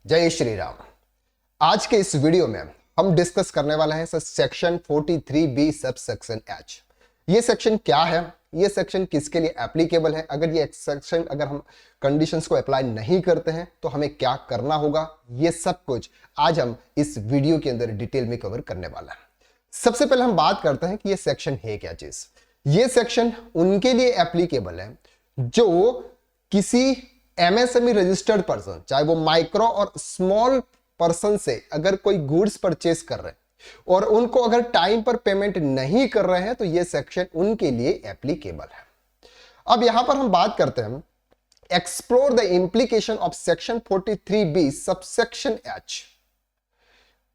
जय श्री राम। आज के इस वीडियो में हम डिस्कस करने वाले हैं sir section 43B sub section H. ये सेक्शन क्या है, ये सेक्शन किसके लिए एप्लीकेबल है, अगर ये सेक्शन अगर हम कंडीशंस को अप्लाई नहीं करते हैं तो हमें क्या करना होगा, ये सब कुछ आज हम इस वीडियो के अंदर डिटेल में कवर करने वाला है। सबसे पहले हम बात करते हैं कि ये सेक्शन है क्या चीज। ये सेक्शन उनके लिए एप्लीकेबल है जो किसी एमएसएमई रजिस्टर्ड पर्सन, चाहे वो माइक्रो और स्मॉल पर्सन से अगर कोई गुड्स परचेस कर रहे हैं और उनको अगर टाइम पर पेमेंट नहीं कर रहे हैं तो ये सेक्शन उनके लिए एप्लीकेबल है। अब यहां पर हम बात करते हैं explore the implication of section 43B subsection H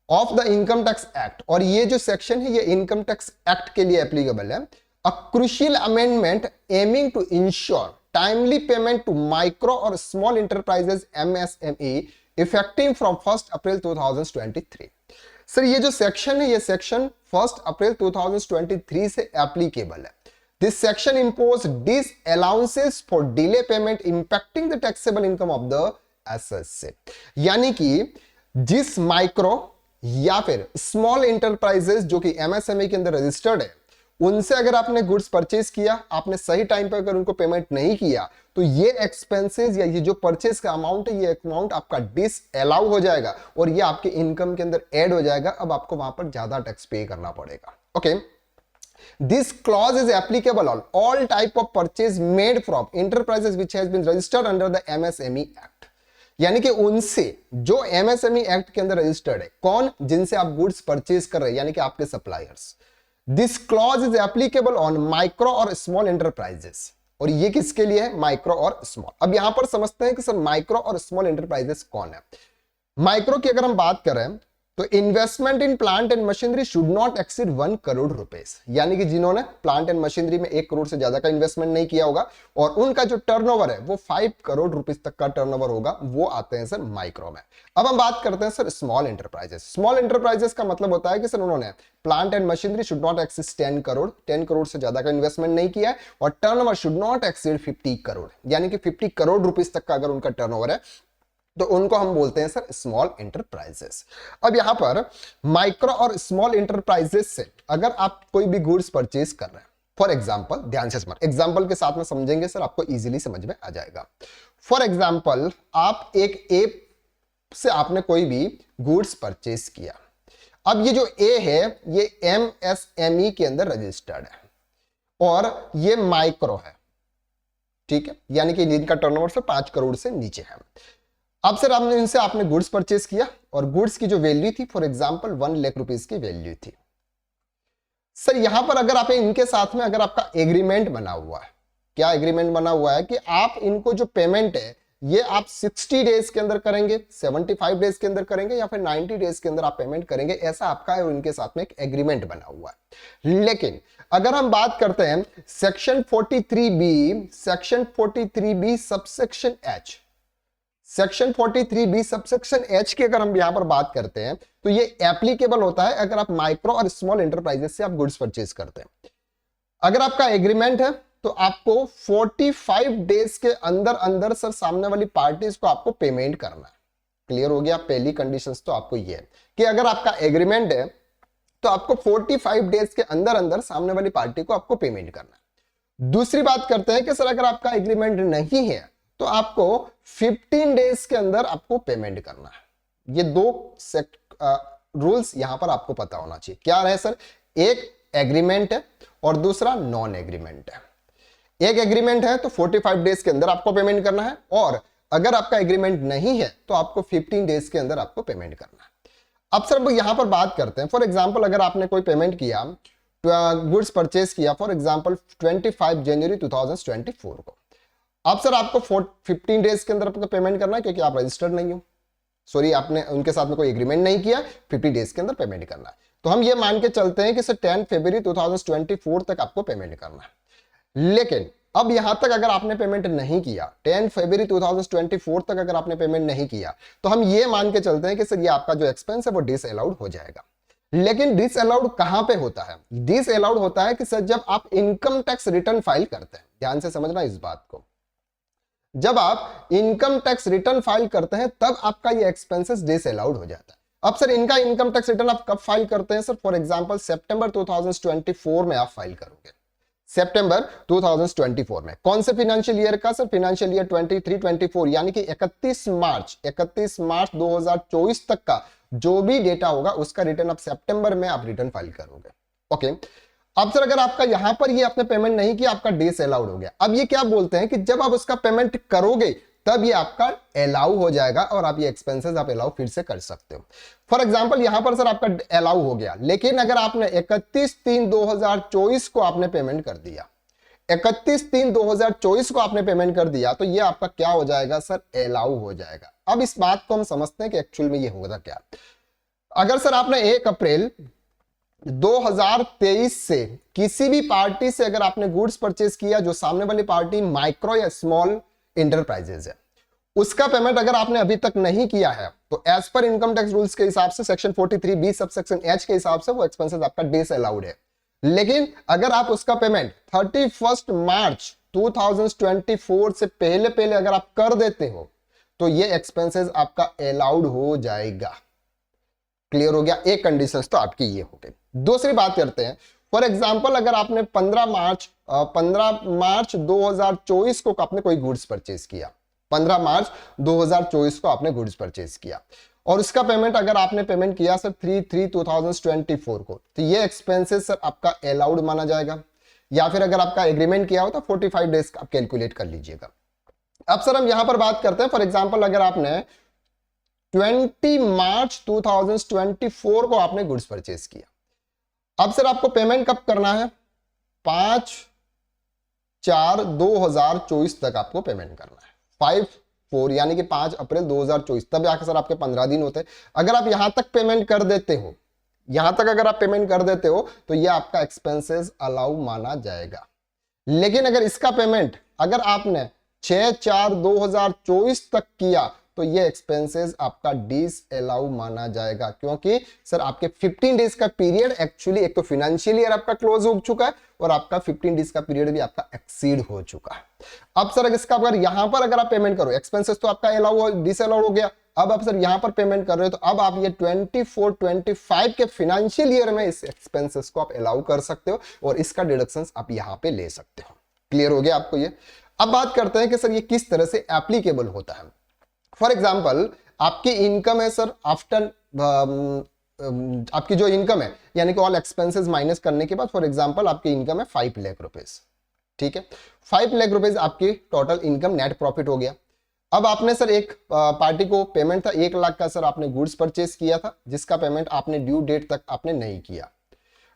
of the income tax act. और ये जो सेक्शन है ये इनकम टैक्स एक्ट के लिए एप्लीकेबल है। A crucial amendment aiming to ensure timely payment to micro or small enterprises MSME effective from 1st April 2023। Sir ये जो सेक्शन है ये सेक्शन 1st अप्रैल 2023 से एप्लीकेबल है। This section impose disallowances for delay payment impacting the taxable income of the assessee. यानी कि जिस micro या फिर स्मॉल एंटरप्राइजेस जो कि एमएसएमई के अंदर रजिस्टर्ड है उनसे अगर आपने गुड्स परचेज किया, आपने सही टाइम पर अगर उनको पेमेंट नहीं किया तो ये एक्सपेंसेस या ये जो परचेज का अमाउंट है ये अमाउंट आपका डिसअलाउ हो जाएगा और ये आपके इनकम के अंदर ऐड हो जाएगा। अब आपको वहां पर ज्यादा टैक्स पे करना पड़ेगा। Okay, this clause is applicable on all type of purchase made from enterprises which has been registered under the MSME act. यानी कि उनसे जो एमएसएमई एक्ट के अंदर रजिस्टर्ड है, कौन, जिनसे आप गुड्स परचेज कर रहे हैं यानी कि आपके suppliers. This clause is applicable on micro और स्मॉल एंटरप्राइजेस। और ये किसके लिए है, माइक्रो और स्मॉल। अब यहां पर समझते हैं कि सर माइक्रो और स्मॉल एंटरप्राइजेस कौन है। माइक्रो की अगर हम बात करें तो investment in plant and machinery should not exceed 1 crore rupees. यानी कि जिन्होंने प्लांट एंड मशीनरी में 1 करोड़ से ज्यादा का इन्वेस्टमेंट नहीं किया होगा और उनका जो टर्नओवर है वो 5 करोड़ रुपीस तक का टर्नओवर होगा, वो आते हैं सर माइक्रो में। अब हम बात करते हैं sir small enterprises. Small enterprises का मतलब होता है कि सर उन्होंने plant and machinery should not exceed 10 crore से ज्यादा का इन्वेस्टमेंट नहीं किया है और turnover should not exceed 50 crore, यानी कि 50 करोड़ रुपीस तक का अगर उनका टर्नओवर है तो उनको हम बोलते हैं सर स्मॉल एंटरप्राइजेस। अब यहां पर माइक्रो और स्मॉल एंटरप्राइजेस से अगर आप कोई भी गुड्स परचेज कर रहे हैं, फॉर एग्जांपल, ध्यान से समझ, एग्जांपल के साथ में समझेंगे सर आपको इजीली समझ में आ जाएगा। फॉर एग्जांपल, आप एक ऐप से आपने कोई भी गुड्स परचेज किया। अब ये जो ए है ये एमएसएमई के अंदर रजिस्टर्ड है और ये माइक्रो है, ठीक है, यानी कि जिनका टर्नओवर से 5 करोड़ से नीचे है। अब सर आपने इनसे आपने गुड्स परचेज किया और गुड्स की जो वैल्यू थी फॉर एग्जांपल 1 लाख रुपीस की वैल्यू थी। सर यहां पर अगर आप इनके साथ में अगर आपका एग्रीमेंट बना हुआ है, क्या एग्रीमेंट बना हुआ है कि आप इनको जो पेमेंट है ये आप 60 डेज के अंदर करेंगे, 75 डेज के अंदर करेंगे या फिर 90 डेज के अंदर आप पेमेंट करेंगे, ऐसा आपका है और इनके साथ में एक एग्रीमेंट बना हुआ है। लेकिन अगर हम बात करते हैं section 43B subsection H, section 43B subsection H की अगर हम यहां पर बात करते हैं तो ये एप्लीकेबल होता है अगर आप माइक्रो और स्मॉल एंटरप्राइजेस से आप गुड्स परचेज करते हैं। अगर आपका एग्रीमेंट है तो आपको 45 डेज के अंदर अंदर सर सामने वाली पार्टीज को आपको पेमेंट करना है। क्लियर हो गया। पहली कंडीशंस तो आपको ये है कि अगर आपका एग्रीमेंट है तो आपको 45 डेज के अंदर अंदर सामने वाली पार्टी को आपको पेमेंट करना है। दूसरी बात करते हैं कि सर अगर आपका एग्रीमेंट नहीं है तो आपको 15 डेज के अंदर आपको पेमेंट करना है। ये दो रूल्स यहां पर आपको पता होना चाहिए। क्या है सर, एक एग्रीमेंट है और दूसरा नॉन एग्रीमेंट है। एक एग्रीमेंट है तो 45 डेज के अंदर आपको पेमेंट करना है और अगर आपका एग्रीमेंट नहीं है तो आपको 15 डेज के अंदर आपको पेमेंट करना है। अब सर यहां पर बात करते हैं, फॉर एग्जांपल अगर आपने कोई पेमेंट किया, गुड्स परचेज किया फॉर एग्जांपल 25 जनवरी 2024 को। अब सर आपको 15 डेज के अंदर आपको पेमेंट करना है क्योंकि आप रजिस्टर्ड नहीं हो, सॉरी आपने उनके साथ में कोई एग्रीमेंट नहीं किया, 50 डेज के अंदर पेमेंट करना है। तो हम ये मान के चलते हैं कि सर 10 फरवरी 2024 तक आपको पेमेंट करना है। लेकिन अब यहां तक अगर आपने पेमेंट नहीं किया, 10 फरवरी 2024 तक अगर आपने पेमेंट नहीं किया तो हम ये मान के चलते हैं कि सर ये आपका जो एक्सपेंस है वो डिसअलाउड हो जाएगा। लेकिन डिसअलाउड कहां पे होता है, डिसअलाउड होता है कि सर जब आप इनकम टैक्स रिटर्न फाइल करते हैं। ध्यान से समझना इस बात को। जब आप इनकम टैक्स रिटर्न फाइल करते हैं तब आपका ये एक्सपेंसेस डिसअलाउड हो जाता है। अब सर इनका इनकम टैक्स रिटर्न आप कब फाइल करते हैं? सर फॉर एग्जांपल सितंबर 2024 में आप फाइल करोगे, सितंबर 2024 में। कौन से फाइनेंशियल ईयर का? सर फाइनेंशियल ईयर 23-24 यानी कि 31 मार्च 2024 तक का जो भी डेटा होगा उसका रिटर्न आप सितंबर में आप रिटर्न फाइल करोगे। ओके, अब सर अगर आपका यहां पर ये आपने पेमेंट नहीं किया, आपका डिसअलाउड हो गया। अब ये क्या बोलते हैं कि जब आप उसका पेमेंट करोगे तब ये आपका अलाउ हो जाएगा और आप ये एक्सपेंसेस आप अलाउ फिर से कर सकते हो। फॉर एग्जांपल यहां पर सर आपका अलाउ हो गया, लेकिन अगर आपने 31/3/2024 को आपने पेमेंट कर दिया, 31/3/2024 को आपने पेमेंट कर दिया, तो ये आपका क्या हो जाएगा? सर अलाउ हो जाएगा। अब इस बात को हम समझते हैं कि एक्चुअल में ये होगा क्या। अगर सर आपने 1 अप्रैल 2023 से किसी भी पार्टी से अगर आपने गुड्स परचेज किया, जो सामने वाली पार्टी माइक्रो या स्मॉल इंटरप्राइजेज है, उसका पेमेंट अगर आपने अभी तक नहीं किया है, तो as per income tax rules के हिसाब से सेक्शन 43B सबसेक्शन H के हिसाब से वो एक्सपेंसेस आपका डिसअलाउड है। लेकिन अगर आप उसका पेमेंट 31 मार्च 2024 से पहले पहले अगर आप कर देते हो तो ये एक्सपेंसेस आपका अलाउड हो जाएगा। क्लियर हो गया? एक कंडीशंस तो आपकी ये हो गई। दूसरी बात करते हैं, फॉर एग्जांपल अगर आपने 15 मार्च 2024 को आपने कोई गुड्स परचेज किया, 15 मार्च 2024 को आपने गुड्स परचेज किया और उसका पेमेंट अगर आपने पेमेंट किया सर 3/3/2024 को, तो ये एक्सपेंसेस सर आपका अलाउड माना जाएगा। या फिर अगर आपका एग्रीमेंट किया हो तो 45 डेज आप कैलकुलेट कर लीजिएगा। अब सर हम यहां पर बात करते हैं, फॉर एग्जांपल अगर आपने 20 मार्च 2024 को आपने गुड्स परचेज किया, अब सर आपको पेमेंट कब करना है? 5/4/2024 तक आपको पेमेंट करना है। 5/4 यानी कि 5 अप्रैल 2024, तब जाकर सर आपके 15 दिन होते हैं। अगर आप यहां तक पेमेंट कर देते हो, यहां तक अगर आप पेमेंट कर देते हो तो ये आपका एक्सपेंसेस अलाउ माना जाएगा। लेकिन अगर इसका पेमेंट अगर आपने 6/4/2024 तक किया तो ये एक्सपेंसेस आपका डिसअलाउ माना जाएगा, क्योंकि सर आपके 15 डेज का पीरियड एक्चुअली एक तो फाइनेंशियल ईयर आपका क्लोज हो चुका है और आपका 15 डेज का पीरियड भी आपका एक्सीड हो चुका है। अब सर इसका अगर यहां पर अगर आप पेमेंट करो, एक्सपेंसेस तो आपका अलाउ हो डिसअलाउ हो गया, अब आप सर यहां पर पेमेंट कर रहे हो तो अब आप ये 24-25 के फाइनेंशियल ईयर में इस एक्सपेंसेस को आप अलाउ कर सकते हो और इसका डिडक्शंस आप यहां पे ले सकते हो। क्लियर हो गया आपको ये? अब बात करते हैं कि सर ये किस तरह से एप्लीकेबल होता है। फॉर एग्जाम्पल आपकी इनकम है सर आफ्टर आपकी जो इनकम है यानी कि ऑल एक्सपेंसेस माइनस करने के बाद, फॉर एग्जाम्पल आपकी इनकम है 5 लाख रुपीज, ठीक है, 5 लाख रुपीज आपकी टोटल इनकम नेट प्रॉफिट हो गया। अब आपने सर एक पार्टी को पेमेंट था 1 लाख का, सर आपने गुड्स परचेज किया था जिसका पेमेंट आपने ड्यू डेट तक आपने नहीं किया,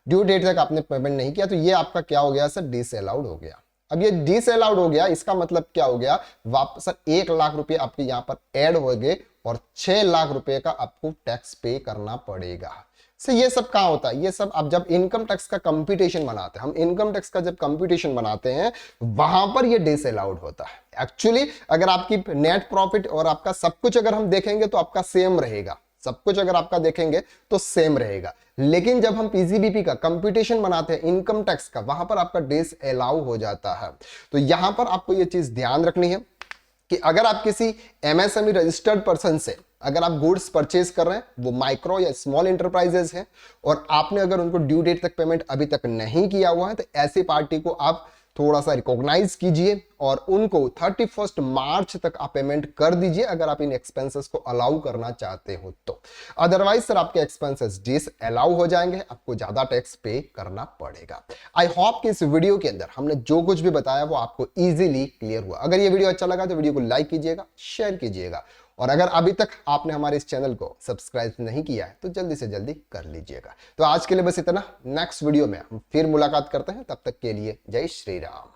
ड्यू डेट तक आपने पेमेंट नहीं किया, तो ये आपका क्या हो गया सर? डिसअलाउड हो गया। अब ये डिसअलाउड हो गया, इसका मतलब क्या हो गया? वापस 1 लाख रुपए आपके यहां पर ऐड हो गए और 6 लाख रुपए का आपको टैक्स पे करना पड़ेगा। सो ये सब कहां होता है? ये सब आप जब इनकम टैक्स का कंप्यूटेशन बनाते हैं, हम इनकम टैक्स का जब कंप्यूटेशन बनाते हैं वहां पर ये डिसअलाउड होता है। एक्चुअली अगर आपकी नेट प्रॉफिट और आपका सब कुछ अगर हम देखेंगे तो आपका सेम रहेगा, सब कुछ अगर आपका देखेंगे तो सेम रहेगा, लेकिन जब हम पीसीबीपी का कंप्यूटेशन बनाते हैं इनकम टैक्स का, वहां पर आपका डिसअलाउ हो जाता है। तो यहां पर आपको यह चीज ध्यान रखनी है कि अगर आप किसी एमएसएमई रजिस्टर्ड पर्सन से अगर आप गुड्स परचेज कर रहे हैं, वो माइक्रो या स्मॉल इंटरप्राइजेस हैं और आपने अगर उनको ड्यू डेट तक पेमेंट अभी तक नहीं किया हुआ है, तो ऐसी पार्टी को आप थोड़ा सा रिकॉग्नाइज कीजिए और उनको 31 मार्च तक आप पेमेंट कर दीजिए अगर आप इन एक्सपेंसेस को अलाउ करना चाहते हो तो। अदरवाइज सर आपके एक्सपेंसेस डिसअलाउ हो जाएंगे, आपको ज्यादा टैक्स पे करना पड़ेगा। आई होप कि इस वीडियो के अंदर हमने जो कुछ भी बताया वो आपको इजीली क्लियर हुआ। अगर ये वीडियो अच्छा लगा तो वीडियो को लाइक कीजिएगा, शेयर कीजिएगा और अगर अभी तक आपने हमारे इस चैनल को सब्सक्राइब नहीं किया है तो जल्दी से जल्दी कर लीजिएगा। तो आज के लिए बस इतना, नेक्स्ट वीडियो में हम फिर मुलाकात करते हैं, तब तक के लिए जय श्री राम।